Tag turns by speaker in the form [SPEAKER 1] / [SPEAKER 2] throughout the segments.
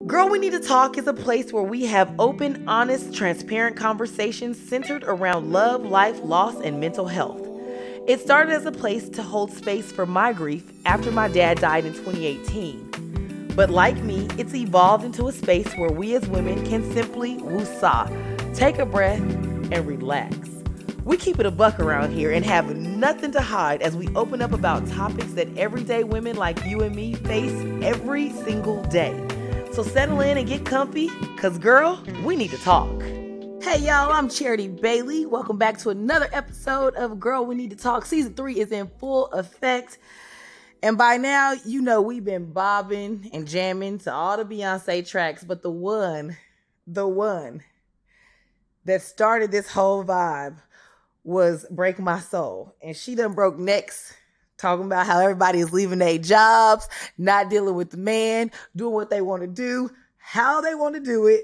[SPEAKER 1] Girl, We Need to Talk is a place where we have open, honest, transparent conversations centered around love, life, loss, and mental health. It started as a place to hold space for my grief after my dad died in 2018. But like me, it's evolved into a space where we as women can simply woosah, take a breath, and relax. We keep it a buck around here and have nothing to hide as we open up about topics that everyday women like you and me face every single day. So settle in and get comfy, cause girl, we need to talk. Hey y'all, I'm Charity Bailey. Welcome back to another episode of Girl, We Need to Talk. Season 3 is in full effect. And by now, you know we've been bobbing and jamming to all the Beyonce tracks, but the one that started this whole vibe was Break My Soul. And she done broke necks talking about how everybody is leaving their jobs, not dealing with the man, doing what they want to do, how they want to do it.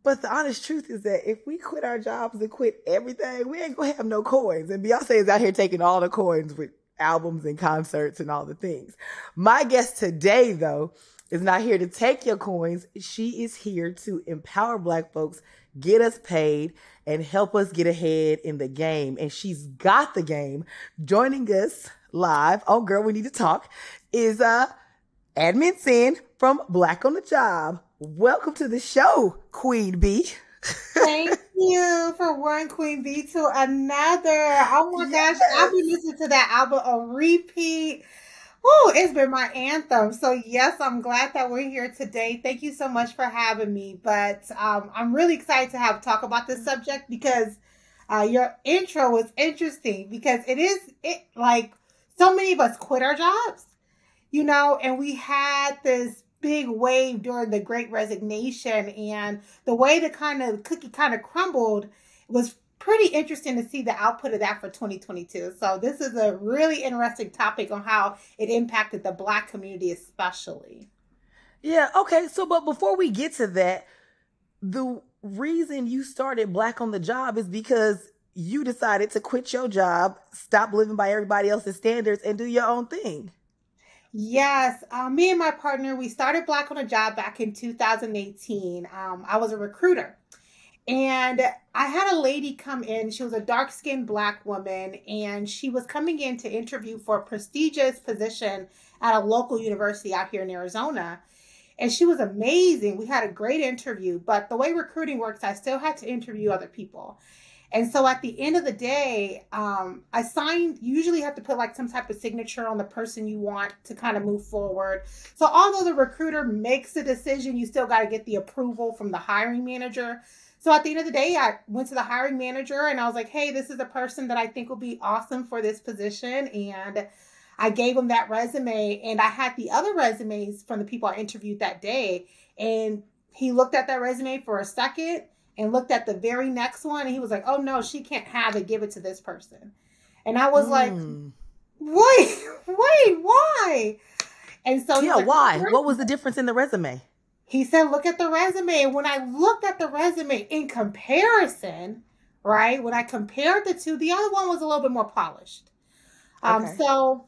[SPEAKER 1] But the honest truth is that if we quit our jobs and quit everything, we ain't going to have no coins. And Beyonce is out here taking all the coins with albums and concerts and all the things. My guest today, though, is not here to take your coins. She is here to empower Black folks, get us paid, and help us get ahead in the game. And she's got the game. Joining us live on Girl, We Need to Talk is Admin Sin from Black on the Job. Welcome to the show, Queen B.
[SPEAKER 2] Thank you for one Queen B to another. Oh my gosh, I've been listening to that album on repeat. Oh, it's been my anthem. So yes, I'm glad that we're here today. Thank you so much for having me. But I'm really excited to talk about this subject because your intro was interesting because it like so many of us quit our jobs, you know, and we had this big wave during the Great Resignation, and the way the cookie kind of crumbled was pretty interesting to see the output of that for 2022. So this is a really interesting topic on how it impacted the Black community especially.
[SPEAKER 1] Yeah, okay. So, but before we get to that, the reason you started Black on the Job is because you decided to quit your job, stop living by everybody else's standards, and do your own thing.
[SPEAKER 2] Yes, me and my partner, we started Black on the Job back in 2018. I was a recruiter. And I had a lady come in. She was a dark-skinned Black woman, and she was coming in to interview for a prestigious position at a local university out here in Arizona. And she was amazing. We had a great interview, but the way recruiting works, I still had to interview other people. And so at the end of the day, usually have to put like some type of signature on the person you want to kind of move forward. So although the recruiter makes the decision, you still got to get the approval from the hiring manager. So at the end of the day, I went to the hiring manager and I was like, hey, this is a person that I think will be awesome for this position. And I gave him that resume, and I had the other resumes from the people I interviewed that day. And he looked at that resume for a second and looked at the very next one. And he was like, oh no, she can't have it. Give it to this person. And I was like, wait, why? And so
[SPEAKER 1] yeah, why? What was the difference in the resume?
[SPEAKER 2] He said, look at the resume. And when I looked at the resume in comparison, right, when I compared the two, the other one was a little bit more polished. Okay. So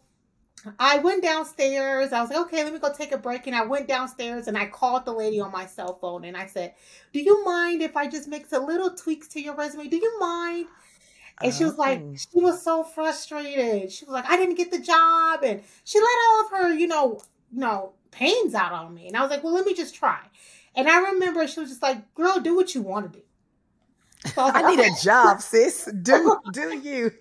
[SPEAKER 2] I went downstairs. I was like, okay, let me go take a break. And I went downstairs and I called the lady on my cell phone. And I said, do you mind if I just make some little tweaks to your resume? Do you mind? And she was like, she was so frustrated. She was like, I didn't get the job. And she let all of her, pains out on me. And I was like, well, let me just try. And I remember she was just like, girl, do what you want to do. So I
[SPEAKER 1] need a job, sis. Do you?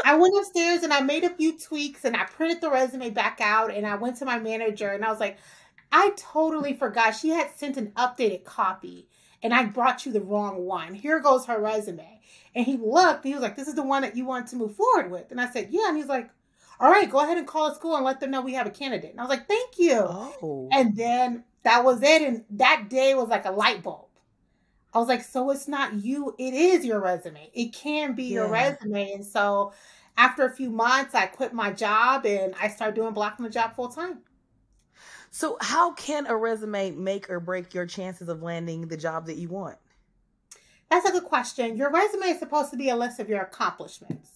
[SPEAKER 2] I went upstairs and I made a few tweaks and I printed the resume back out, and I went to my manager and I was like, I totally forgot. She had sent an updated copy and I brought you the wrong one. Here goes her resume. And he looked, he was like, this is the one that you want to move forward with. And I said, yeah. And he's like, all right, go ahead and call the school and let them know we have a candidate. And I was like, thank you. Oh. And then that was it. And that day was like a light bulb. I was like, so it's not you. It is your resume. It can be your resume. And so after a few months, I quit my job and I started doing Black on the Job full time.
[SPEAKER 1] So how can a resume make or break your chances of landing the job that you want?
[SPEAKER 2] That's a good question. Your resume is supposed to be a list of your accomplishments.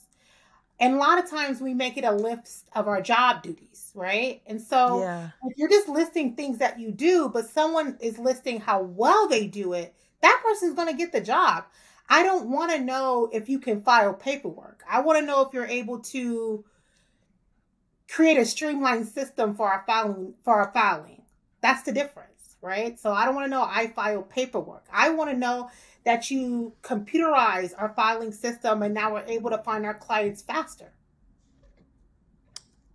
[SPEAKER 2] And a lot of times we make it a list of our job duties, right? And so
[SPEAKER 1] Yeah.
[SPEAKER 2] if you're just listing things that you do, but someone is listing how well they do it, that person's going to get the job. I don't want to know if you can file paperwork. I want to know if you're able to create a streamlined system for our filing. That's the difference, right? So I don't want to know I file paperwork. I want to know that you computerize our filing system and now we're able to find our clients faster.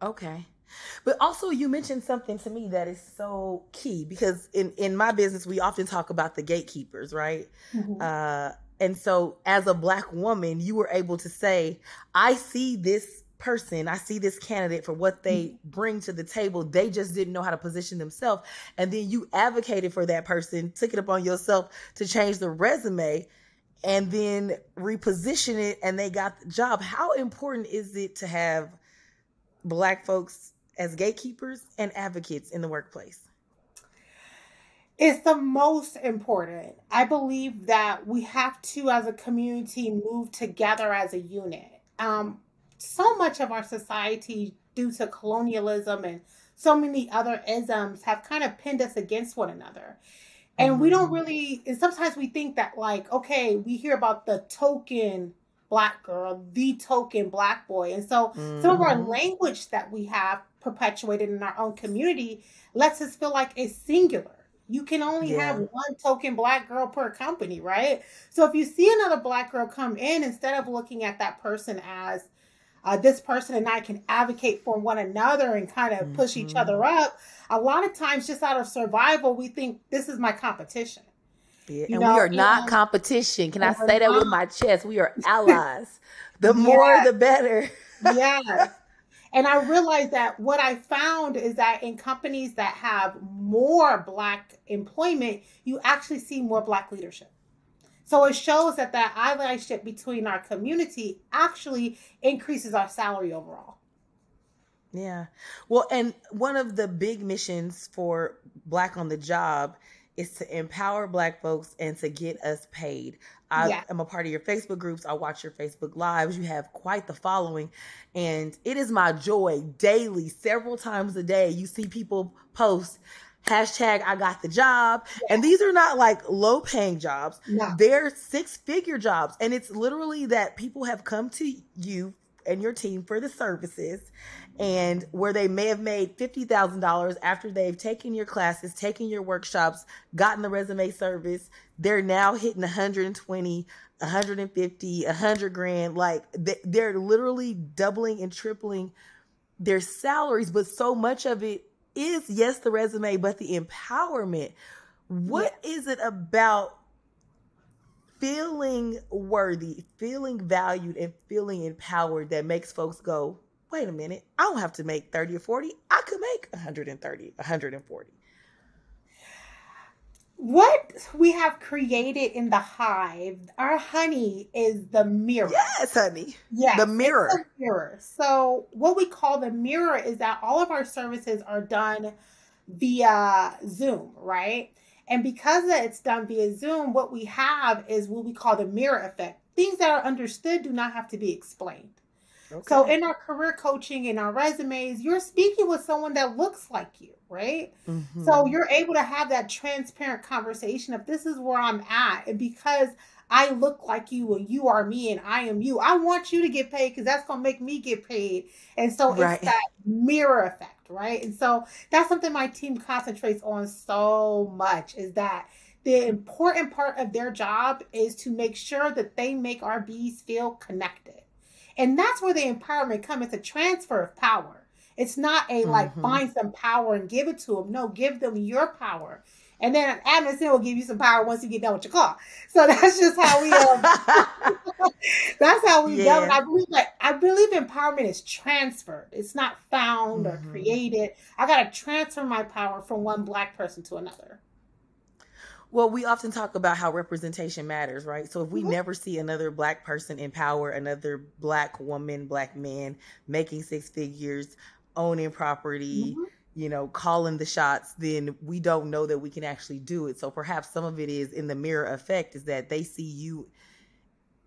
[SPEAKER 1] Okay. But also you mentioned something to me that is so key, because in my business, we often talk about the gatekeepers, right?
[SPEAKER 2] Mm-hmm.
[SPEAKER 1] And so as a Black woman, you were able to say, I see this person, I see this candidate for what they bring to the table. They just didn't know how to position themselves. And then you advocated for that person, took it upon yourself to change the resume and then reposition it, and they got the job. How important is it to have Black folks as gatekeepers and advocates in the workplace?
[SPEAKER 2] It's the most important. I believe that we have to, as a community, move together as a unit. So much of our society, due to colonialism and so many other isms, have kind of pinned us against one another. And we don't really, and sometimes we think that, like, okay, we hear about the token Black girl, the token Black boy. And so some of our language that we have perpetuated in our own community lets us feel like it's singular. You can only have one token Black girl per company, right? So if you see another Black girl come in, instead of looking at that person as this person and I can advocate for one another and kind of push each other up, a lot of times just out of survival, we think this is my competition.
[SPEAKER 1] Yeah. And we are not competition. Can I say that with my chest? We are allies. The more, the better.
[SPEAKER 2] Yes. And I realized that what I found is that in companies that have more Black employment, you actually see more Black leadership. So it shows that that allyship between our community actually increases our salary overall.
[SPEAKER 1] Yeah. Well, and one of the big missions for Black on the Job is to empower Black folks and to get us paid. I am a part of your Facebook groups. I watch your Facebook lives. You have quite the following. And it is my joy daily, several times a day. You see people post hashtag I got the job. And these are not like low paying jobs.
[SPEAKER 2] No.
[SPEAKER 1] They're 6-figure jobs. And it's literally that people have come to you and your team for the services, and where they may have made $50,000 after they've taken your classes, taken your workshops, gotten the resume service. They're now hitting 120, 150, 100 grand. Like they're literally doubling and tripling their salaries. But so much of it is, yes, the resume, but the empowerment. What is it about feeling worthy, feeling valued, and feeling empowered that makes folks go, wait a minute, I don't have to make 30 or 40. I could make 130, 140.
[SPEAKER 2] What we have created in the hive, our honey is the mirror.
[SPEAKER 1] Yes, honey.
[SPEAKER 2] Yes,
[SPEAKER 1] the mirror.
[SPEAKER 2] It's the mirror. So what we call the mirror is that all of our services are done via Zoom, right? And because it's done via Zoom, what we have is what we call the mirror effect. Things that are understood do not have to be explained. Okay. So in our career coaching, in our resumes, you're speaking with someone that looks like you, right? Mm-hmm. So you're able to have that transparent conversation of this is where I'm at. And because I look like you and you are me and I am you, I want you to get paid because that's going to make me get paid. And so it's that mirror effect, right? And so that's something my team concentrates on so much, is that the important part of their job is to make sure that they make our bees feel connected. And that's where the empowerment comes. It's a transfer of power. It's not a like find some power and give it to them. No, give them your power. And then admin will give you some power once you get done with your call. So that's just how we that's how we go. And I believe empowerment is transferred. It's not found or created. I gotta transfer my power from one Black person to another.
[SPEAKER 1] Well, we often talk about how representation matters, right? So if we never see another Black person in power, another Black woman, Black man making 6 figures, owning property, calling the shots, then we don't know that we can actually do it. So perhaps some of it is in the mirror effect, is that they see you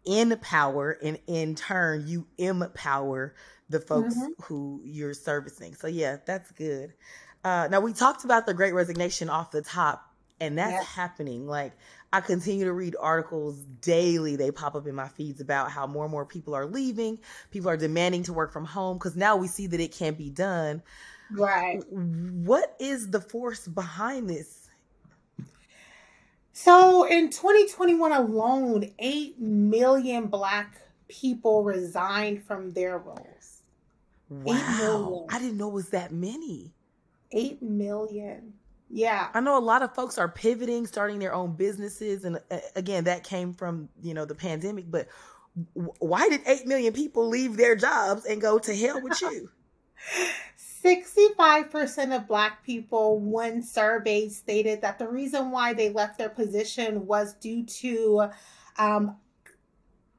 [SPEAKER 1] in power, and in turn you empower the folks
[SPEAKER 2] Mm-hmm.
[SPEAKER 1] who you're servicing. So yeah, that's good. Now we talked about the Great Resignation off the top, and that's
[SPEAKER 2] Yes.
[SPEAKER 1] happening. Like, I continue to read articles daily. They pop up in my feeds about how more and more people are leaving. People are demanding to work from home because now we see that it can be done.
[SPEAKER 2] Right.
[SPEAKER 1] What is the force behind this?
[SPEAKER 2] So in 2021 alone, 8 million Black people resigned from their roles. 8
[SPEAKER 1] Wow.
[SPEAKER 2] million.
[SPEAKER 1] I didn't know it was that many.
[SPEAKER 2] 8 million. Yeah.
[SPEAKER 1] I know a lot of folks are pivoting, starting their own businesses. And again, that came from, the pandemic. But why did 8 million people leave their jobs and go to hell with you?
[SPEAKER 2] 65% of Black people, when surveyed, stated that the reason why they left their position was due to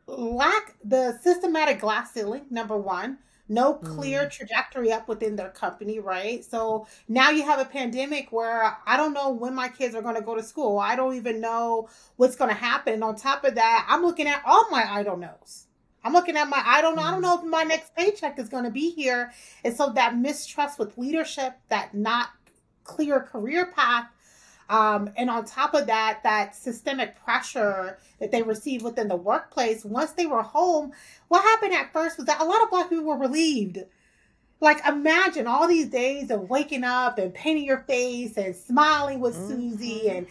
[SPEAKER 2] the systematic glass ceiling, number one. No clear trajectory up within their company, right? So now you have a pandemic where I don't know when my kids are going to go to school. I don't even know what's going to happen. And on top of that, I'm looking at all my I don't knows. I'm looking at my I don't know if my next paycheck is going to be here. And so that mistrust with leadership, that not clear career path, and on top of that, that systemic pressure that they received within the workplace, once they were home, what happened at first was that a lot of Black people were relieved. Like, imagine all these days of waking up and painting your face and smiling with Susie and,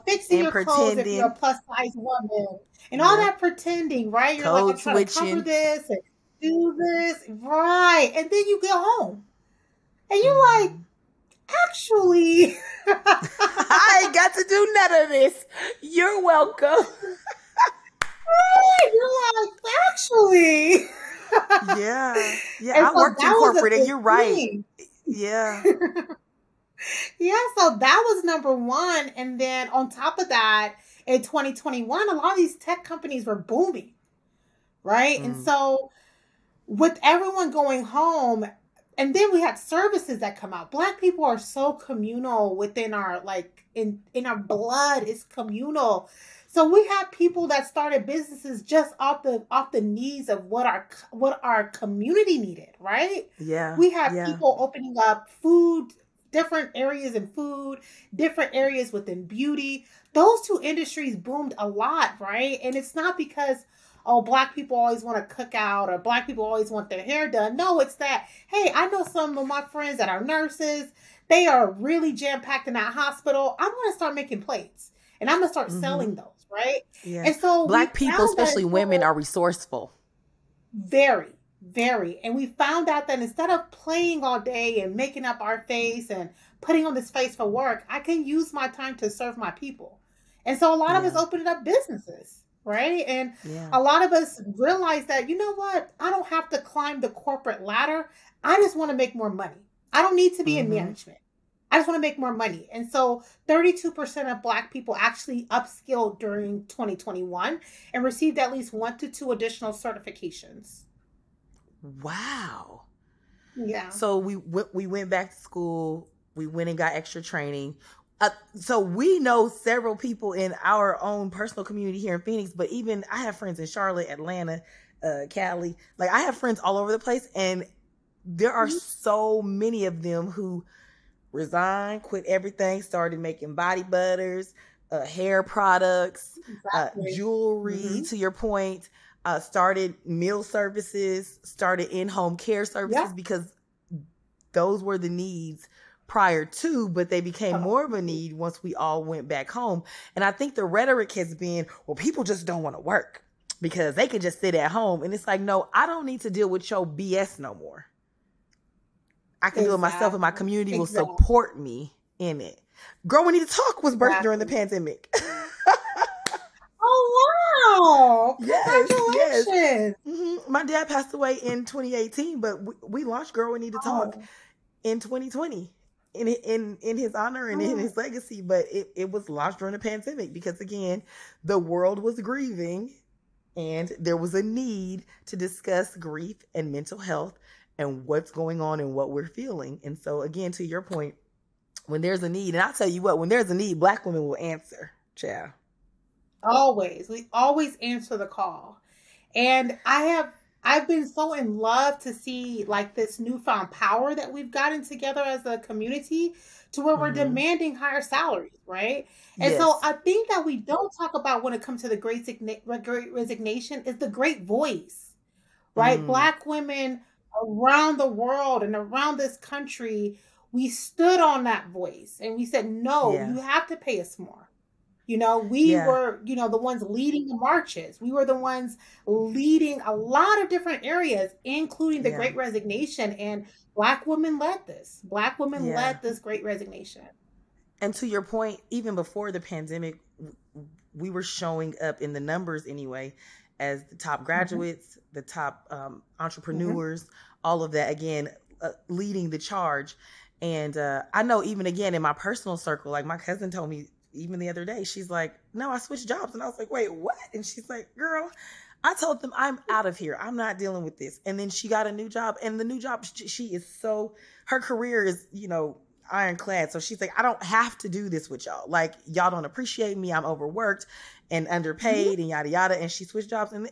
[SPEAKER 2] fixing
[SPEAKER 1] And
[SPEAKER 2] your clothes if you're a plus size woman and all that pretending, right? You're like, I'm trying to cover this and do this. Right. And then you get home and you're like, actually,
[SPEAKER 1] I ain't got to do none of this. You're welcome.
[SPEAKER 2] right. You're like, actually.
[SPEAKER 1] Yeah.
[SPEAKER 2] And
[SPEAKER 1] I
[SPEAKER 2] so
[SPEAKER 1] worked in
[SPEAKER 2] that was a
[SPEAKER 1] corporate, and
[SPEAKER 2] big
[SPEAKER 1] you're right.
[SPEAKER 2] thing.
[SPEAKER 1] Yeah.
[SPEAKER 2] Yeah, so that was number one. And then on top of that, in 2021, a lot of these tech companies were booming, right? And so with everyone going home, and then we had services that come out. Black people are so communal within our, in our blood, it's communal. So we had people that started businesses just off the needs of what our community needed, right?
[SPEAKER 1] Yeah.
[SPEAKER 2] We had people opening up food, different areas in food, different areas within beauty. Those two industries boomed a lot, right? And it's not because, Black people always want to cook out or Black people always want their hair done. No, it's that, hey, I know some of my friends that are nurses. They are really jam-packed in that hospital. I'm going to start making plates and I'm going to start selling those, right?
[SPEAKER 1] Yeah.
[SPEAKER 2] And so
[SPEAKER 1] Black people, especially women, are resourceful.
[SPEAKER 2] Very, very. And we found out that instead of playing all day and making up our face and putting on this face for work, I can use my time to serve my people. And so a lot of us opened up businesses, right? And a lot of us realized that, you know what? I don't have to climb the corporate ladder. I just want to make more money. I don't need to be in management. I just want to make more money. And so 32% of Black people actually upskilled during 2021 and received at least 1 to 2 additional certifications.
[SPEAKER 1] Wow.
[SPEAKER 2] Yeah.
[SPEAKER 1] So we went back to school. We went and got extra training. So we know several people in our own personal community here in Phoenix, but even I have friends in Charlotte, Atlanta, Cali. Like, I have friends all over the place, and there are so many of them who resigned, quit everything, started making body butters, hair products, jewelry, to your point, started meal services, started in-home care services, because those were the needs prior to, but they became more of a need once we all went back home. And I think the rhetoric has been, well, people just don't want to work because they can just sit at home. And it's like, no, I don't need to deal with your BS no more. I can do it myself, and my community will support me in it. Girl, We Need to Talk was birthed during the pandemic.
[SPEAKER 2] Oh, wow. Congratulations.
[SPEAKER 1] Yes. My dad passed away in 2018, but we launched Girl, We Need to Talk in 2020 in his honor and in his legacy. But it was launched during the pandemic because, again, the world was grieving and there was a need to discuss grief and mental health and what's going on and what we're feeling. And so, again, to your point, when there's a need, and I'll tell you what, when there's a need, Black women will answer, child.
[SPEAKER 2] Always. We always answer the call. And I've been so in love to see like this newfound power that we've gotten together as a community to where we're
[SPEAKER 1] Mm-hmm.
[SPEAKER 2] demanding higher salaries, right? And so
[SPEAKER 1] Yes.
[SPEAKER 2] I think that we don't talk about when it comes to the great resignation is the great voice, right?
[SPEAKER 1] Mm.
[SPEAKER 2] Black women around the world and around this country, we stood on that voice and we said, no,
[SPEAKER 1] Yeah.
[SPEAKER 2] you have to pay us more. We
[SPEAKER 1] Yeah.
[SPEAKER 2] were, the ones leading the marches. We were the ones leading a lot of different areas, including the
[SPEAKER 1] Yeah.
[SPEAKER 2] Great Resignation. And Black women led this. Black women
[SPEAKER 1] Yeah.
[SPEAKER 2] led this Great Resignation.
[SPEAKER 1] And to your point, even before the pandemic, we were showing up in the numbers anyway as the top
[SPEAKER 2] Mm-hmm.
[SPEAKER 1] graduates, the top
[SPEAKER 2] Mm-hmm.
[SPEAKER 1] entrepreneurs, all of that, again, leading the charge. And I know even again in my personal circle, like my cousin told me even the other day, she's like, no, I switched jobs. And I was like, wait, what? And she's like, girl, I told them I'm out of here. I'm not dealing with this. And then she got a new job. And the new job, she is so, her career is, ironclad. So she's like, I don't have to do this with y'all. Like, y'all don't appreciate me. I'm overworked and underpaid and yada yada. And she switched jobs and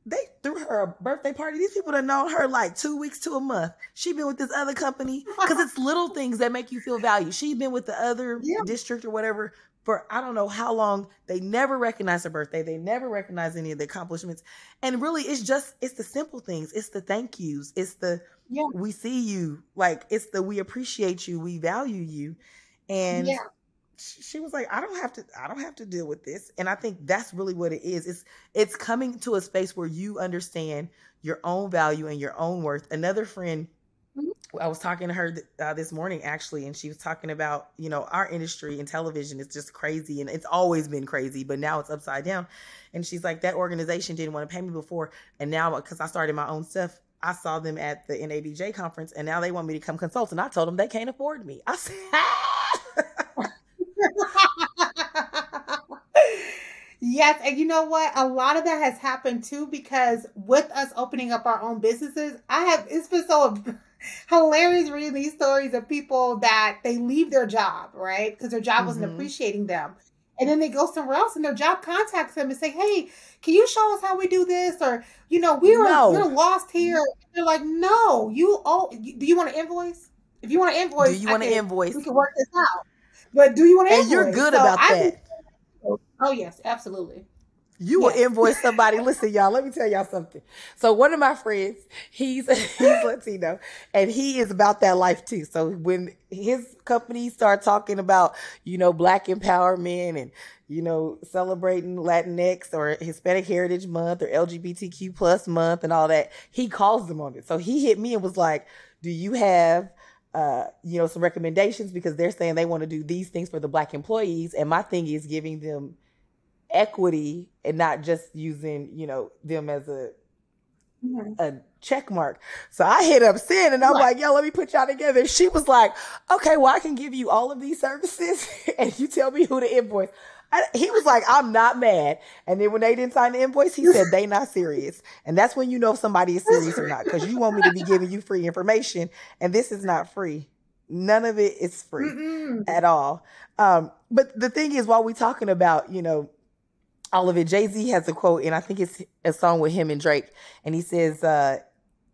[SPEAKER 1] they threw her a birthday party. These people have known her like 2 weeks to a month. She been with this other company because it's little things that make you feel valued. She been with the other
[SPEAKER 2] Yeah.
[SPEAKER 1] district or whatever for I don't know how long. They never recognize her birthday. They never recognize any of the accomplishments. And really, it's the simple things. It's the thank yous. It's the
[SPEAKER 2] Yeah.
[SPEAKER 1] we see you. Like, it's the we appreciate you. We value you. And
[SPEAKER 2] Yeah.
[SPEAKER 1] she was like, I don't have to deal with this. And I think that's really what it is. It's coming to a space where you understand your own value and your own worth. Another friend,
[SPEAKER 2] Mhm.
[SPEAKER 1] I was talking to her this morning actually, and she was talking about, our industry in television is just crazy, and it's always been crazy, but now it's upside down. And she's like, that organization didn't want to pay me before, and now because I started my own stuff, I saw them at the NABJ conference, and now they want me to come consult. And I told them they can't afford me. I said,
[SPEAKER 2] Yes, and you know what? A lot of that has happened too because with us opening up our own businesses, it's been so hilarious reading these stories of people that they leave their job, right? Because their job wasn't
[SPEAKER 1] mm-hmm.
[SPEAKER 2] appreciating them. And then they go somewhere else and their job contacts them and say, "Hey, can you show us how we do this?" Or, we're
[SPEAKER 1] No.
[SPEAKER 2] lost here. They're like, "No, do you want an invoice? If you want an
[SPEAKER 1] Do
[SPEAKER 2] invoice,
[SPEAKER 1] you want an
[SPEAKER 2] we
[SPEAKER 1] invoice?
[SPEAKER 2] can work this out. But do you want an
[SPEAKER 1] And you're
[SPEAKER 2] invoice?"
[SPEAKER 1] good
[SPEAKER 2] So
[SPEAKER 1] about
[SPEAKER 2] I've been
[SPEAKER 1] that.
[SPEAKER 2] Oh, yes, absolutely.
[SPEAKER 1] You will
[SPEAKER 2] Yes.
[SPEAKER 1] invoice somebody. Listen, y'all, let me tell y'all something. So one of my friends, he's Latino, and he is about that life too. So when his company start talking about, Black empowerment and, celebrating Latinx or Hispanic Heritage Month or LGBTQ plus month and all that, he calls them on it. So he hit me and was like, do you have some recommendations, because they're saying they want to do these things for the Black employees. And my thing is giving them equity and not just using, them as a check mark. So I hit up Sin and I'm like, yo, let me put y'all together. She was like, okay, well, I can give you all of these services and you tell me who to invoice. He was like, I'm not mad. And then when they didn't sign the invoice, he said, they not serious. And that's when you know if somebody is serious or not, because you want me to be giving you free information. And this is not free. None of it is free at all. But the thing is, while we're talking about, all of it, Jay-Z has a quote, and I think it's a song with him and Drake. And he says,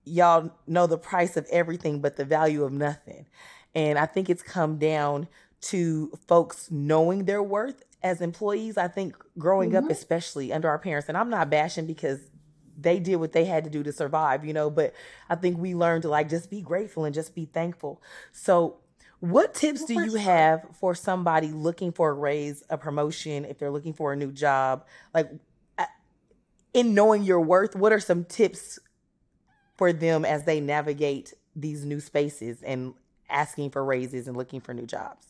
[SPEAKER 1] y'all know the price of everything, but the value of nothing. And I think it's come down to folks knowing their worth as employees. I think growing up, especially under our parents, and I'm not bashing because they did what they had to do to survive, but I think we learned to just be grateful and just be thankful. So what tips do you have for somebody looking for a raise, a promotion, if they're looking for a new job? Like, in knowing your worth, what are some tips for them as they navigate these new spaces and asking for raises and looking for new jobs?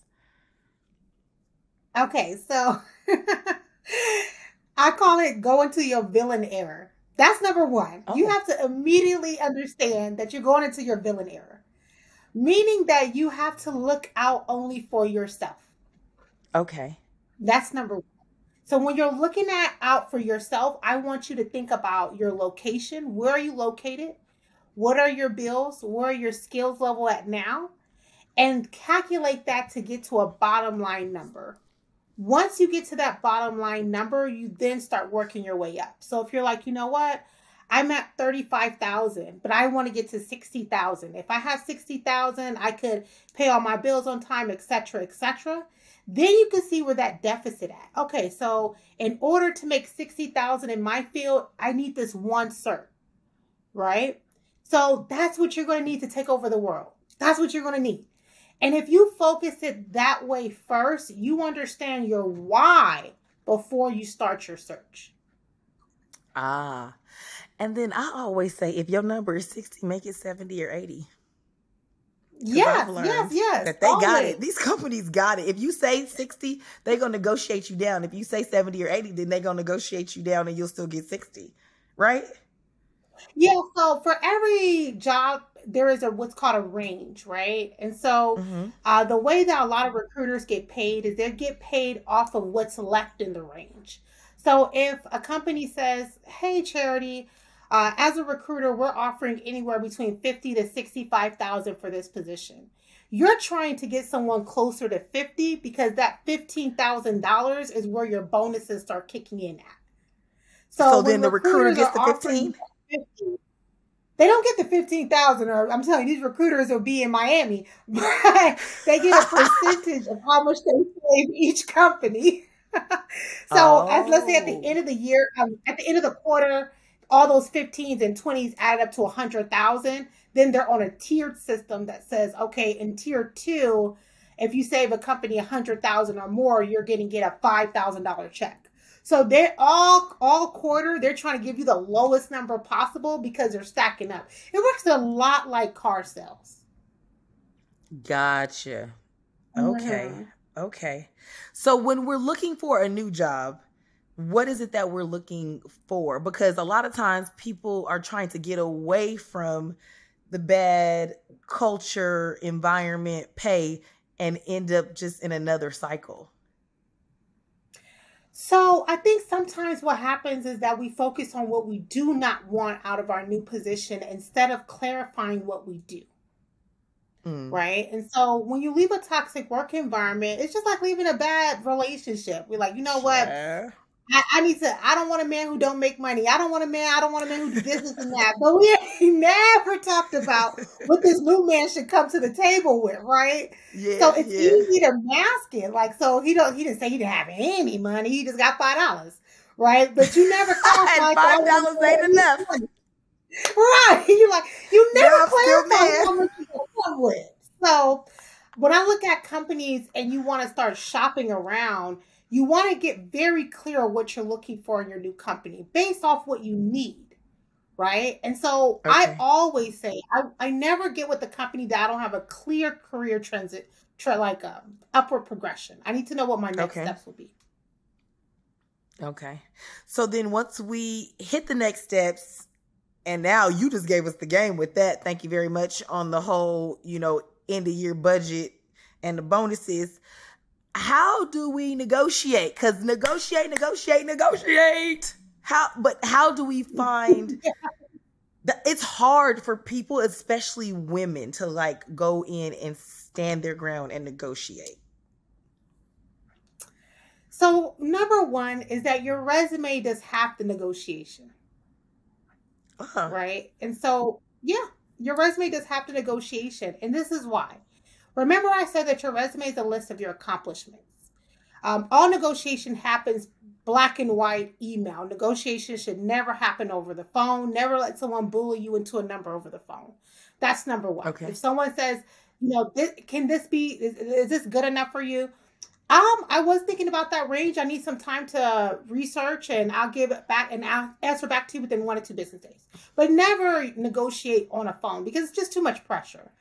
[SPEAKER 2] Okay, so I call it go into your villain error. That's number one. You have to immediately understand that you're going into your villain error, meaning that you have to look out only for yourself.
[SPEAKER 1] Okay.
[SPEAKER 2] That's number one. So when you're looking out for yourself, I want you to think about your location. Where are you located? What are your bills? Where are your skills level at now? And calculate that to get to a bottom line number. Once you get to that bottom line number, you then start working your way up. So if you're like, you know what? I'm at 35,000, but I want to get to 60,000. If I have 60,000, I could pay all my bills on time, et cetera, et cetera. Then you can see where that deficit at. Okay, so in order to make 60,000 in my field, I need this one cert, right? So that's what you're going to need to take over the world. That's what you're going to need. And if you focus it that way first, you understand your why before you start your search.
[SPEAKER 1] Ah. And then I always say, if your number is 60, make it 70 or 80.
[SPEAKER 2] Yes,
[SPEAKER 1] that they got it. These companies got it. If you say 60, they're going to negotiate you down. If you say 70 or 80, then they're going to negotiate you down and you'll still get 60. Right?
[SPEAKER 2] Yeah. So for every job, there is what's called a range, right? And so the way that a lot of recruiters get paid is they get paid off of what's left in the range. So if a company says, hey, Charity, as a recruiter, we're offering anywhere between 50 to 65,000 for this position. You're trying to get someone closer to 50 because that $15,000 is where your bonuses start kicking in at.
[SPEAKER 1] So then the recruiter gets the 15?
[SPEAKER 2] 50, they don't get the 15,000, or I'm telling you, these recruiters will be in Miami, but they get a percentage of how much they save each company. So let's say at the end of the year, at the end of the quarter, all those 15s and 20s added up to 100,000. Then they're on a tiered system that says, okay, in tier 2, if you save a company 100,000 or more, you're going to get a $5,000 check. So they're all quarter, they're trying to give you the lowest number possible because they're stacking up. It works a lot like car sales.
[SPEAKER 1] Gotcha. Okay. Okay. So when we're looking for a new job, what is it that we're looking for? Because a lot of times people are trying to get away from the bad culture, environment, pay, and end up just in another cycle.
[SPEAKER 2] So I think sometimes what happens is that we focus on what we do not want out of our new position instead of clarifying what we do. Right? And so when you leave a toxic work environment, it's just like leaving a bad relationship. We're like, you know what? I don't want a man who don't make money. I don't want a man who do this and that. But we never talked about what this new man should come to the table with, right? Yeah, so it's easy to mask it. Like, so he didn't say he didn't have any money. He just got $5, right? But you never clarified.
[SPEAKER 1] And $5 ain't enough.
[SPEAKER 2] Right. You never clarified how much you come with. So when I look at companies and you want to start shopping around, you want to get very clear what you're looking for in your new company based off what you need, right? And so I always say, I never get with the company that I don't have a clear career transit, like upward progression. I need to know what my next steps will be.
[SPEAKER 1] Okay. So then once we hit the next steps, and now you just gave us the game with that. Thank you very much on the whole, end of year budget and the bonuses. How do we negotiate? Because negotiate. How do we find that? It's hard for people, especially women, to go in and stand their ground and negotiate.
[SPEAKER 2] So number one is that your resume does half the negotiation. Right? And so, your resume does half the negotiation. And this is why. Remember I said that your resume is a list of your accomplishments. All negotiation happens black and white email. Negotiation should never happen over the phone. Never let someone bully you into a number over the phone. That's number one. Okay. If someone says, is this good enough for you? I was thinking about that range. I need some time to research and I'll give it back and I'll answer back to you within 1 or 2 business days. But never negotiate on a phone because it's just too much pressure.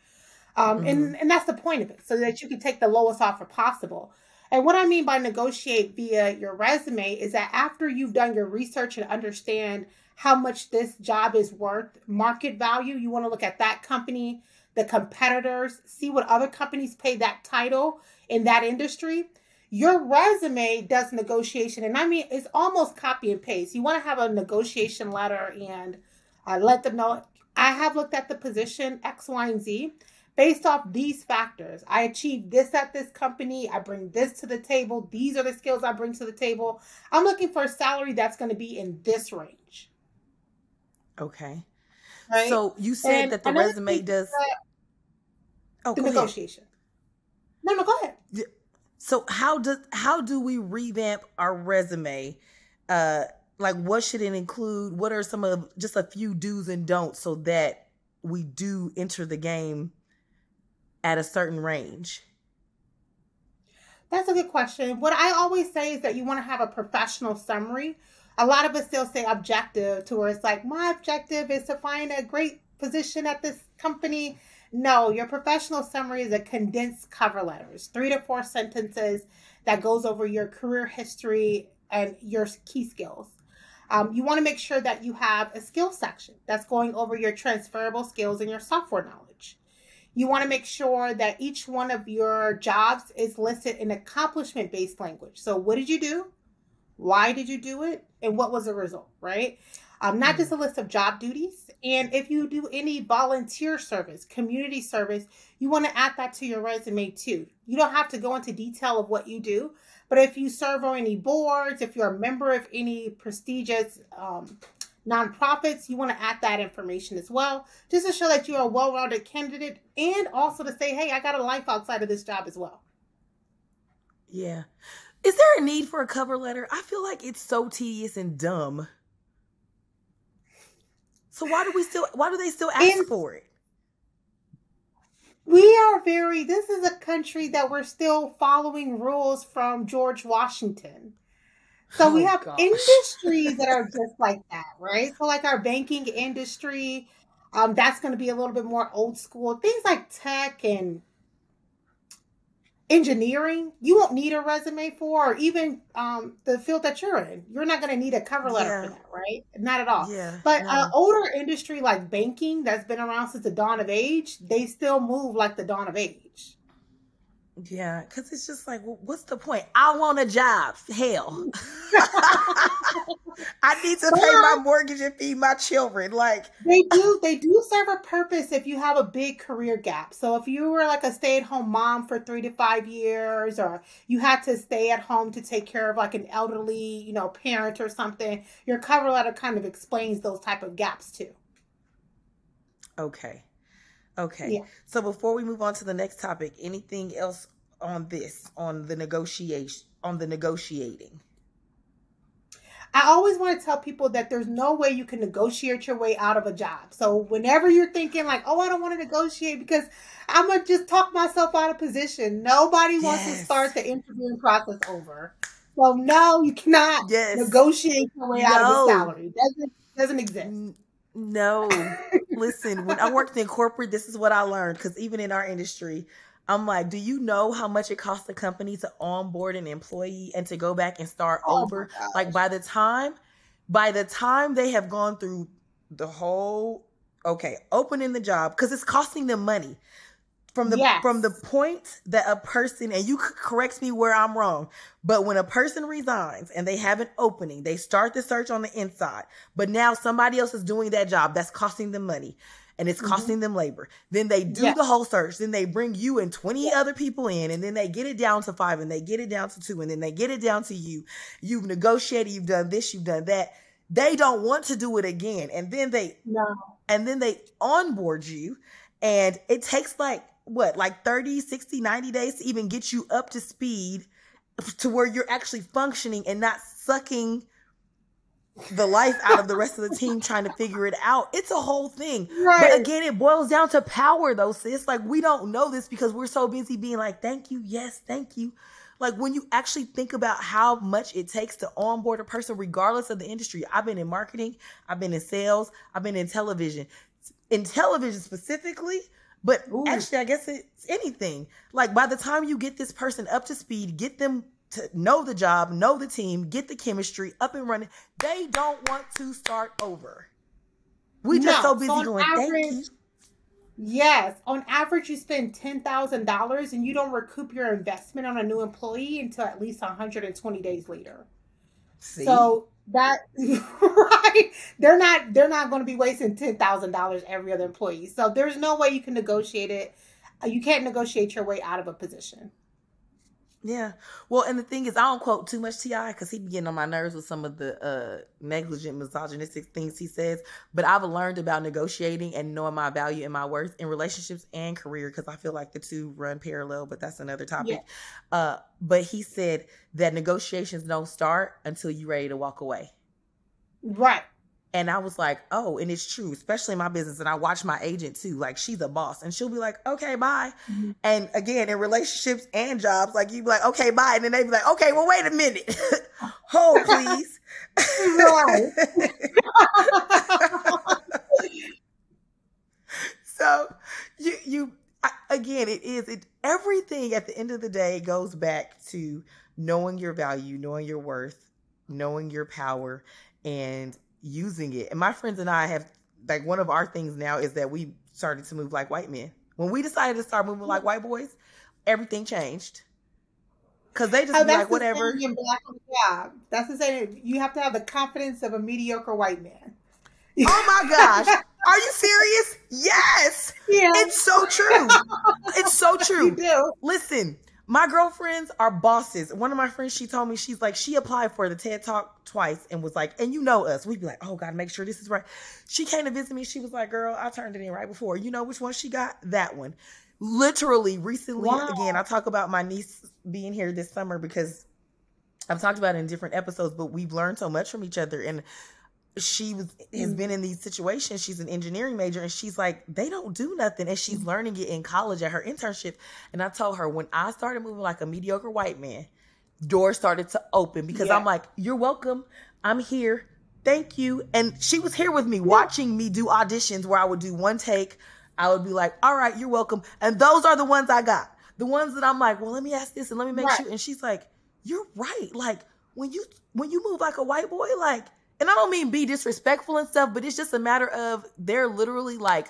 [SPEAKER 2] And that's the point of it, so that you can take the lowest offer possible. And what I mean by negotiate via your resume is that after you've done your research and understand how much this job is worth, market value, you want to look at that company, the competitors, see what other companies pay that title in that industry. Your resume does negotiation. And I mean, it's almost copy and paste. You want to have a negotiation letter and let them know, I have looked at the position X, Y, and Z. Based off these factors, I achieved this at this company. I bring this to the table. These are the skills I bring to the table. I'm looking for a salary that's going to be in this range.
[SPEAKER 1] Okay.
[SPEAKER 2] right?
[SPEAKER 1] So you said
[SPEAKER 2] And
[SPEAKER 1] that the
[SPEAKER 2] another
[SPEAKER 1] resume
[SPEAKER 2] thing is
[SPEAKER 1] does. Oh,
[SPEAKER 2] the
[SPEAKER 1] go ahead.
[SPEAKER 2] negotiation. No, go ahead.
[SPEAKER 1] Yeah. So how do we revamp our resume? Uh, like what should it include? What are some of just a few do's and don'ts so that we do enter the game at a certain range?
[SPEAKER 2] That's a good question. What I always say is that you want to have a professional summary. A lot of us still say objective, to where it's like, my objective is to find a great position at this company. No, your professional summary is a condensed cover letters, 3 to 4 sentences that goes over your career history and your key skills. You want to make sure that you have a skill section that's going over your transferable skills and your software knowledge. You want to make sure that each one of your jobs is listed in accomplishment based language. So, what did you do? Why did you do it? And what was the result, right? Not just a list of job duties. And if you do any volunteer service, community service, you want to add that to your resume too. You don't have to go into detail of what you do, but if you serve on any boards, if you're a member of any prestigious nonprofits, you want to add that information as well, just to show that you're a well-rounded candidate, and also to say, hey, I got a life outside of this job as well.
[SPEAKER 1] Yeah. Is there a need for a cover letter? I feel like it's so tedious and dumb. So why do they still ask for it?
[SPEAKER 2] This is a country that we're still following rules from George Washington. So we have industries that are just like that, right? So like our banking industry, that's going to be a little bit more old school. Things like tech and engineering, you won't need a resume for, or even the field that you're in. You're not going to need a cover letter for that, right? Not at all.
[SPEAKER 1] Yeah.
[SPEAKER 2] But
[SPEAKER 1] No.
[SPEAKER 2] older industry like banking that's been around since the dawn of age, they still move like the dawn of age.
[SPEAKER 1] Yeah, because it's just like, well, what's the point? I want a job. Hell. I need to pay my mortgage and feed my children. Like
[SPEAKER 2] they do serve a purpose if you have a big career gap. So if you were like a stay-at-home mom for 3 to 5 years, or you had to stay at home to take care of like an elderly, parent or something, your cover letter kind of explains those type of gaps too.
[SPEAKER 1] Okay. Okay.
[SPEAKER 2] Yeah.
[SPEAKER 1] So before we move on to the next topic, anything else on the negotiating?
[SPEAKER 2] I always want to tell people that there's no way you can negotiate your way out of a job. So whenever you're thinking like, oh, I don't want to negotiate because I'm going to just talk myself out of position. Nobody wants to start the interviewing process over. So no, you cannot negotiate your way out of a salary. Doesn't exist.
[SPEAKER 1] No. Listen, when I worked in corporate, this is what I learned, because even in our industry, I'm like, do you know how much it costs the company to onboard an employee and to go back and start over? Like by the time they have gone through the whole, opening the job, because it's costing them money. From the point that a person, and you could correct me where I'm wrong, but when a person resigns and they have an opening, they start the search on the inside, but now somebody else is doing that job that's costing them money and it's costing them labor. Then they do the whole search. Then they bring you and 20 other people in, and then they get it down to 5, and they get it down to 2, and then they get it down to you. You've negotiated, you've done this, you've done that. They don't want to do it again. And then they onboard you, and it takes like 30, 60, 90 days to even get you up to speed to where you're actually functioning and not sucking the life out of the rest of the team trying to figure it out. It's a whole thing. Right. But again, it boils down to power though, sis. Like we don't know this because we're so busy being like, thank you. Yes, thank you. Like when you actually think about how much it takes to onboard a person, regardless of the industry. I've been in marketing. I've been in sales. I've been in television. In television specifically, but actually, I guess it's anything. Like by the time you get this person up to speed, get them to know the job, know the team, get the chemistry up and running, they don't want to start over. We just so busy going, thank you.
[SPEAKER 2] Yes. On average, you spend $10,000 and you don't recoup your investment on a new employee until at least 120 days later. See? So that right, they're not going to be wasting $10,000 every other employee. So there's no way you can negotiate it. You can't negotiate your way out of a position.
[SPEAKER 1] Yeah. Well, and the thing is, I don't quote too much T.I. because he be getting on my nerves with some of the negligent, misogynistic things he says. But I've learned about negotiating and knowing my value and my worth in relationships and career because I feel like the two run parallel, but that's another topic. But he said that negotiations don't start until you're ready to walk away.
[SPEAKER 2] Right.
[SPEAKER 1] And I was like, oh, and it's true, especially in my business. And I watch my agent too. Like, she's a boss and she'll be like, okay, bye. Mm-hmm. And again, in relationships and jobs, like, you be like, okay, bye. And then they be like, okay, well, wait a minute. Hold, please. So again, everything at the end of the day goes back to knowing your value, knowing your worth, knowing your power, and using it. And my friends and I have, like, one of our things now is that we started to move like white men. When we decided to start moving like white boys, everything changed. Because they just be like, whatever.
[SPEAKER 2] That's the saying. You have to have the confidence of a mediocre white man.
[SPEAKER 1] Oh my gosh. Are you serious? Yes. Yeah. It's so true. It's so true.
[SPEAKER 2] You do.
[SPEAKER 1] Listen, my girlfriends are bosses. One of my friends, she told me, she's like, she applied for the TED Talk twice and was like, and you know us. We'd be like, oh, gotta make sure this is right. She came to visit me. She was like, girl, I turned it in right before. You know which one she got? That one. Literally, recently, again, I talk about my niece being here this summer because I've talked about it in different episodes, but we've learned so much from each other. And she has been in these situations. She's an engineering major and she's like, they don't do nothing. And she's learning it in college at her internship. And I told her, when I started moving like a mediocre white man, doors started to open because I'm like, you're welcome. I'm here. Thank you. And she was here with me watching me do auditions where I would do one take. I would be like, all right, you're welcome. And those are the ones I got. The ones that I'm like, well, let me ask this and let me make sure. And she's like, you're right. Like, when you move like a white boy, like, and I don't mean be disrespectful and stuff, but it's just a matter of they're literally like,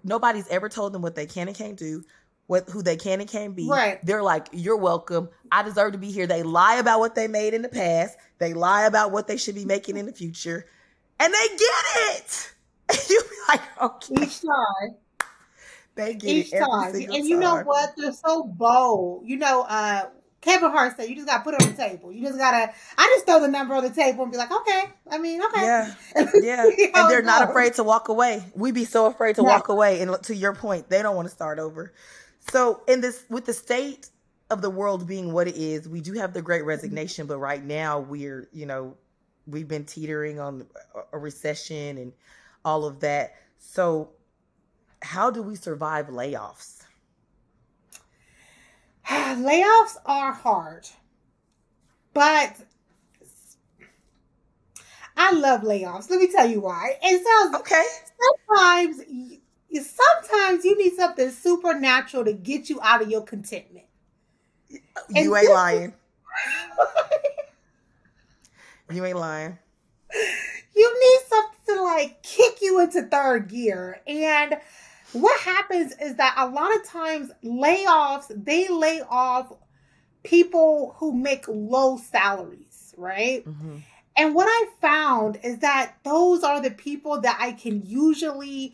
[SPEAKER 1] nobody's ever told them what they can and can't do, who they can and can't be.
[SPEAKER 2] Right.
[SPEAKER 1] They're like, you're welcome. I deserve to be here. They lie about what they made in the past. They lie about what they should be making in the future. And they get it. You be like, okay.
[SPEAKER 2] Each time.
[SPEAKER 1] They get it every
[SPEAKER 2] time.
[SPEAKER 1] single
[SPEAKER 2] And you
[SPEAKER 1] time.
[SPEAKER 2] know what? They're so bold. You know, Kevin Hart said, you just got to put it on the table. You just got to, I just throw the number on the table and be like, okay. I mean, okay.
[SPEAKER 1] Yeah. Yeah. And they're not afraid to walk away. We be so afraid to walk away. And to your point, they don't want to start over. So with the state of the world being what it is, we do have the Great Resignation, but right now we've been teetering on a recession and all of that. So how do we survive layoffs?
[SPEAKER 2] Layoffs are hard, but I love layoffs. Let me tell you why. It sounds
[SPEAKER 1] okay.
[SPEAKER 2] Sometimes you need something supernatural to get you out of your contentment.
[SPEAKER 1] You ain't lying. You ain't lying.
[SPEAKER 2] You need something to like kick you into third gear. And what happens is that a lot of times layoffs, they lay off people who make low salaries, right? Mm-hmm. And what I found is that those are the people that I can usually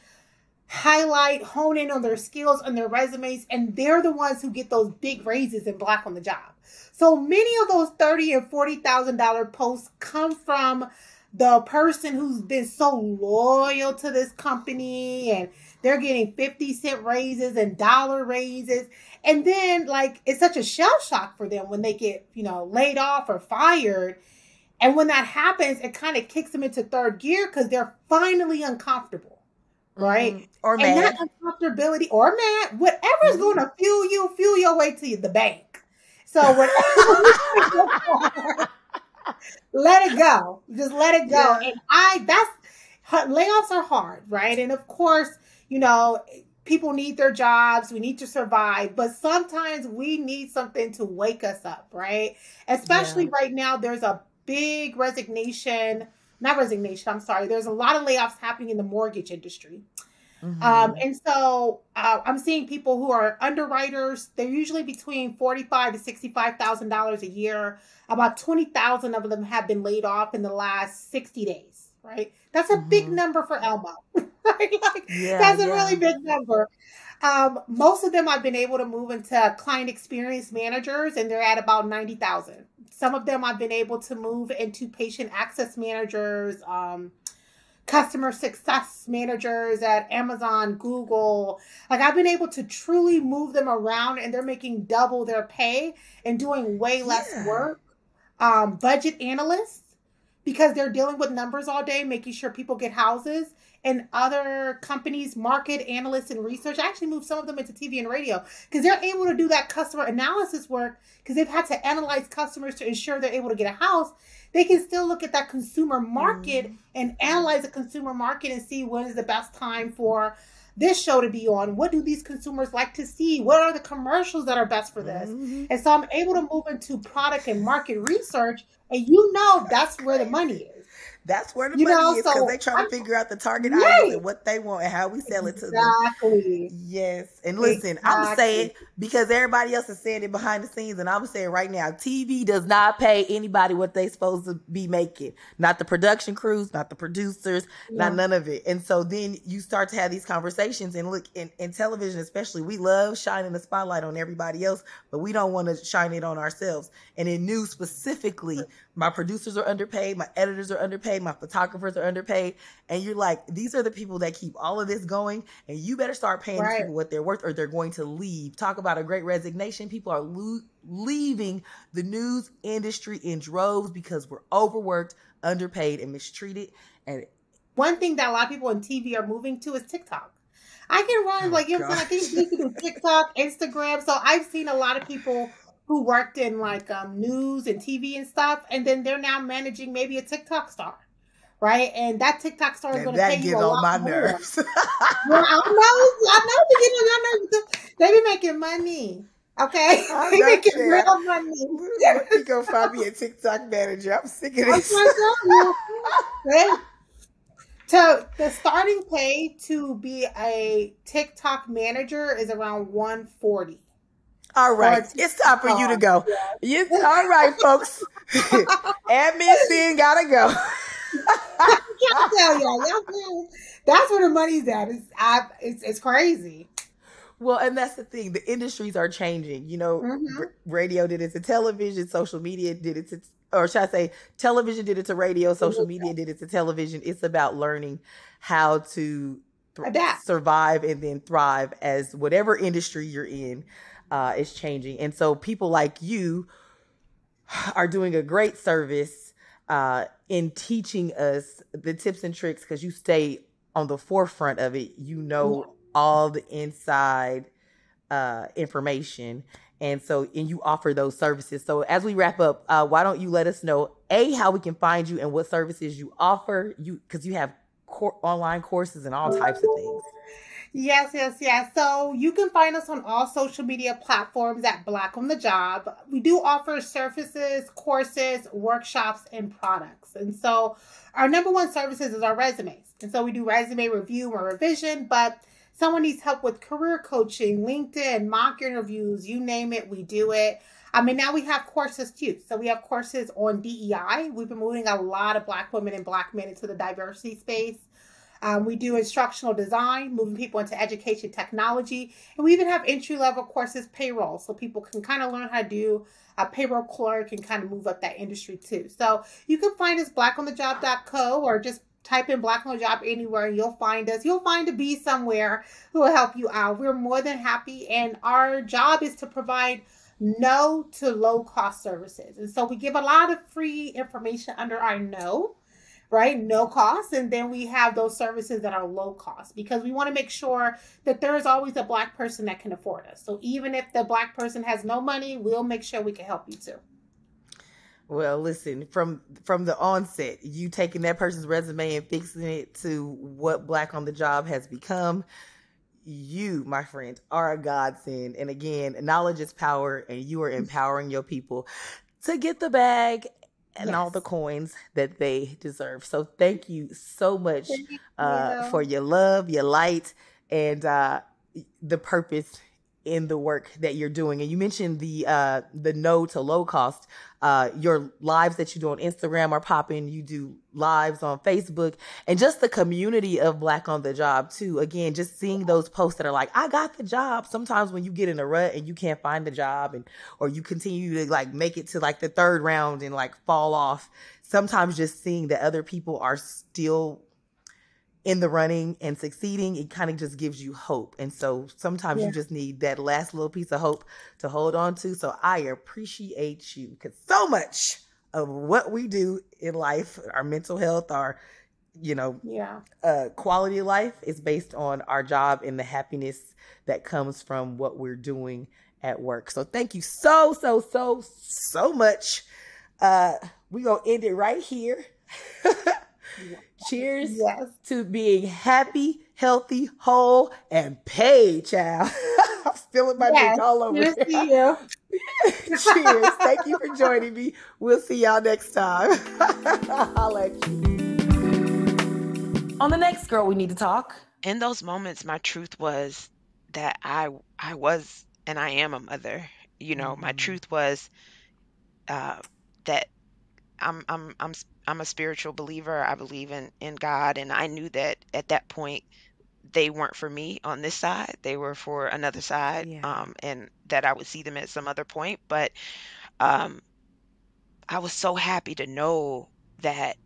[SPEAKER 2] highlight, hone in on their skills and their resumes, and they're the ones who get those big raises in Black on the Job. So many of those $30,000 and $40,000 posts come from the person who's been so loyal to this company and they're getting 50-cent raises and dollar raises. And then like, it's such a shell shock for them when they get, laid off or fired. And when that happens, it kind of kicks them into third gear because they're finally uncomfortable. Right.
[SPEAKER 1] Mm-hmm. Or mad.
[SPEAKER 2] And that uncomfortability or mad, whatever is going to fuel your way to the bank. So whatever, let it go. Just let it go. Yeah. And layoffs are hard, right? And of course, people need their jobs. We need to survive. But sometimes we need something to wake us up, right? Especially right now, there's a big There's a lot of layoffs happening in the mortgage industry. Mm-hmm. And so I'm seeing people who are underwriters. They're usually between $45,000 to $65,000 a year. About 20,000 of them have been laid off in the last 60 days, right? That's a big number for Elmo. That's a really big number. Most of them I've been able to move into client experience managers, and they're at about 90,000. Some of them I've been able to move into patient access managers, customer success managers at Amazon, Google. Like, I've been able to truly move them around, and they're making double their pay and doing way less work. Budget analysts, because they're dealing with numbers all day, making sure people get houses. And other companies, market analysts and research, I actually moved some of them into TV and radio because they're able to do that customer analysis work because they've had to analyze customers to ensure they're able to get a house. They can still look at that consumer market and analyze the consumer market and see when is the best time for this show to be on. What do these consumers like to see? What are the commercials that are best for this? And so I'm able to move into product and market research, and that's where the money is.
[SPEAKER 1] That's where the money is, because they try to figure out the target audience and what they want and how we sell it to them.
[SPEAKER 2] Exactly.
[SPEAKER 1] Yes. And listen, I'm going to say it because everybody else is saying it behind the scenes, and I'm going to say it right now. TV does not pay anybody what they supposed to be making. Not the production crews, not the producers, not none of it. And so then you start to have these conversations, and look, in television especially, we love shining the spotlight on everybody else, but we don't want to shine it on ourselves. And in news specifically, my producers are underpaid, my editors are underpaid, my photographers are underpaid. And you're like, these are the people that keep all of this going, and you better start paying people what they're worth, or they're going to leave. Talk about a great resignation. People are leaving the news industry in droves because we're overworked, underpaid, and mistreated. And
[SPEAKER 2] one thing that a lot of people on TV are moving to is TikTok. I can run I think you can do TikTok, Instagram. So I've seen a lot of people who worked in news and TV and stuff, and then they're now managing maybe a TikTok star, right? And that TikTok star is going to pay you a lot more.
[SPEAKER 1] Nerves.
[SPEAKER 2] Well, I know, they be making money. Okay, they making real money.
[SPEAKER 1] You go find me a TikTok manager. I'm sick of this.
[SPEAKER 2] Right? So the starting pay to be a TikTok manager is around $140.
[SPEAKER 1] All right, it's time for you to go. All right, folks. Admin Sin gotta go.
[SPEAKER 2] I tell y'all, that's where the money's at. It's crazy.
[SPEAKER 1] Well, and that's the thing. The industries are changing. Radio did it to television, social media did it to, or should I say, television did it to radio, social media did it to television. It's about learning how to survive and then thrive as whatever industry you're in. Is changing. And so people like you are doing a great service in teaching us the tips and tricks, because you stay on the forefront of it. All the inside information. And you offer those services. So as we wrap up, why don't you let us know, how we can find you and what services you offer, because you have online courses and all types of things.
[SPEAKER 2] Yes. So you can find us on all social media platforms at Black on the Job. We do offer services, courses, workshops, and products. And so our number one services is our resumes. And so we do resume review or revision, but someone needs help with career coaching, LinkedIn, mock interviews, you name it, we do it. Now we have courses too. So we have courses on DEI. We've been moving a lot of Black women and Black men into the diversity space. We do instructional design, moving people into education technology. And we even have entry-level courses, payroll, so people can kind of learn how to do a payroll clerk and kind of move up that industry too. So you can find us blackonthejob.co, or just type in Black on the Job anywhere and you'll find us. You'll find a bee somewhere who will help you out. We're more than happy. And our job is to provide no to low cost services. And so we give a lot of free information under our right? No cost. And then we have those services that are low cost, because we want to make sure that there is always a Black person that can afford us. So even if the Black person has no money, we'll make sure we can help you too.
[SPEAKER 1] Well, listen, from the onset, you taking that person's resume and fixing it to what Black on the Job has become, you, my friend, are a godsend. And again, knowledge is power, and you are empowering your people to get the bag and all the coins that they deserve. So thank you so much for your love, your light, and the purpose in the work that you're doing. And you mentioned the no to low cost. Your lives that you do on Instagram are popping. You do lives on Facebook, and just the community of Black on the Job too. Again, just seeing those posts that are like, I got the job. Sometimes when you get in a rut and you can't find the job, or you continue to like make it to like the third round and like fall off, sometimes just seeing that other people are still in the running and succeeding, it kind of just gives you hope. And so sometimes you just need that last little piece of hope to hold on to. So I appreciate you, because so much of what we do in life, our mental health, our, quality of life is based on our job and the happiness that comes from what we're doing at work. So thank you so much. We're going to end it right here. Cheers to being happy, healthy, whole, and paid, child. I'm spilling my drink all over.
[SPEAKER 2] Cheers to you.
[SPEAKER 1] Cheers. Thank you for joining me. We'll see y'all next time. I'll let you. On the next Girl We Need to Talk.
[SPEAKER 3] In those moments, my truth was that I was and I am a mother. My truth was that I'm a spiritual believer. I believe in God, and I knew that at that point they weren't for me on this side. They were for another side, and that I would see them at some other point. But I was so happy to know that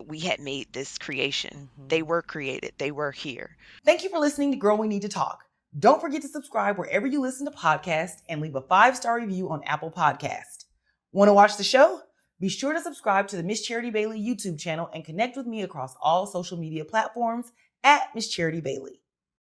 [SPEAKER 3] we had made this creation. They were created. They were here.
[SPEAKER 1] Thank you for listening to Girl We Need to Talk. Don't forget to subscribe wherever you listen to podcasts and leave a 5-star review on Apple Podcast. Want to watch the show? Be sure to subscribe to the Miss Charity Bailey YouTube channel and connect with me across all social media platforms at Miss Charity Bailey.